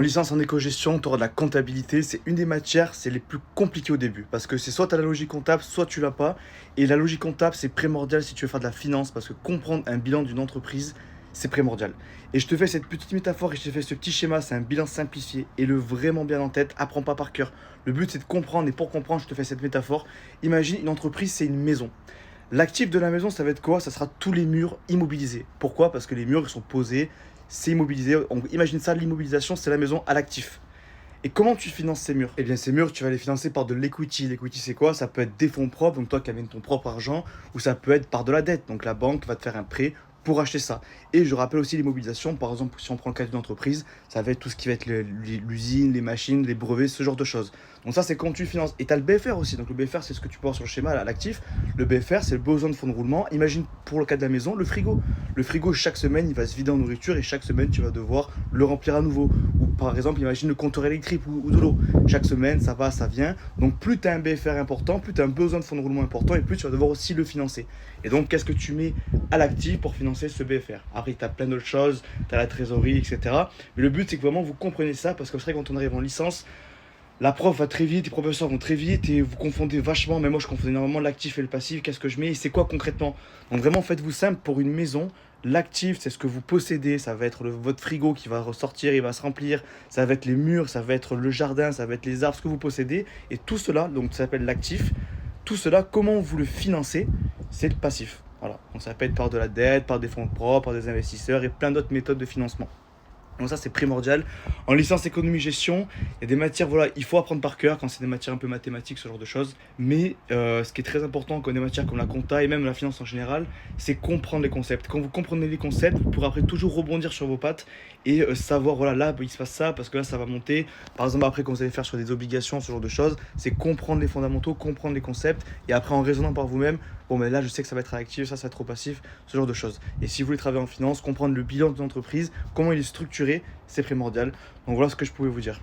En licence en éco-gestion, tu auras de la comptabilité. C'est une des matières, c'est les plus compliquées au début. Parce que c'est soit tu as la logique comptable, soit tu l'as pas. Et la logique comptable, c'est primordial si tu veux faire de la finance. Parce que comprendre un bilan d'une entreprise, c'est primordial. Et je te fais cette petite métaphore et je te fais ce petit schéma. C'est un bilan simplifié. Et le vraiment bien en tête. Apprends pas par cœur. Le but, c'est de comprendre. Et pour comprendre, je te fais cette métaphore. Imagine une entreprise, c'est une maison. L'actif de la maison, ça va être quoi? Ça sera tous les murs immobilisés. Pourquoi? Parce que les murs, ils sont posés, c'est immobilisé. Imagine ça, l'immobilisation, c'est la maison à l'actif. Et comment tu finances ces murs? Eh bien, ces murs, tu vas les financer par de l'equity. L'equity, c'est quoi? Ça peut être des fonds propres, donc toi qui amènes ton propre argent, ou ça peut être par de la dette. Donc la banque va te faire un prêt pour acheter ça. Et je rappelle aussi l'immobilisation, par exemple, si on prend le cas d'une entreprise, ça va être tout ce qui va être l'usine, les machines, les brevets, ce genre de choses. Donc ça, c'est quand tu finances. Et tu as le BFR aussi. Donc le BFR, c'est ce que tu peux voir sur le schéma, là, l'actif. Le BFR, c'est le besoin de fonds de roulement. Imagine pour le cas de la maison, le frigo. Le frigo, chaque semaine, il va se vider en nourriture et chaque semaine, tu vas devoir le remplir à nouveau. Ou par exemple, imagine le compteur électrique ou de l'eau. Chaque semaine, ça va, ça vient. Donc plus tu as un BFR important, plus tu as un besoin de fonds de roulement important et plus tu vas devoir aussi le financer. Et donc, qu'est-ce que tu mets à l'actif pour financer ce BFR? Après, tu as plein d'autres choses, tu as la trésorerie, etc. Mais le but, c'est que vraiment vous compreniez ça parce que c'est vrai, quand on arrive en licence, la prof va très vite, les professeurs vont très vite et vous confondez vachement. Mais moi, je confondais énormément l'actif et le passif. Qu'est-ce que je mets et c'est quoi concrètement? Donc, vraiment, faites-vous simple pour une maison. L'actif, c'est ce que vous possédez. Ça va être votre frigo qui va ressortir, il va se remplir. Ça va être les murs, ça va être le jardin, ça va être les arbres, ce que vous possédez. Et tout cela, donc, ça s'appelle l'actif. Tout cela, comment vous le financez? C'est le passif. Voilà. Donc, ça peut être par de la dette, par des fonds propres, par des investisseurs et plein d'autres méthodes de financement. Donc ça, c'est primordial. En licence économie-gestion, il y a des matières, voilà, il faut apprendre par cœur quand c'est des matières un peu mathématiques, ce genre de choses. Mais ce qui est très important quand des matières comme la compta et même la finance en général, c'est comprendre les concepts. Quand vous comprenez les concepts, vous pourrez après toujours rebondir sur vos pattes et savoir, voilà, là, il se passe ça parce que là, ça va monter. Par exemple, après, quand vous allez faire sur des obligations, ce genre de choses, c'est comprendre les fondamentaux, comprendre les concepts et après, en raisonnant par vous-même, bon, mais là, je sais que ça va être actif, ça va être trop passif, ce genre de choses. Et si vous voulez travailler en finance, comprendre le bilan de l'entreprise, comment il est structuré, c'est primordial. Donc voilà ce que je pouvais vous dire.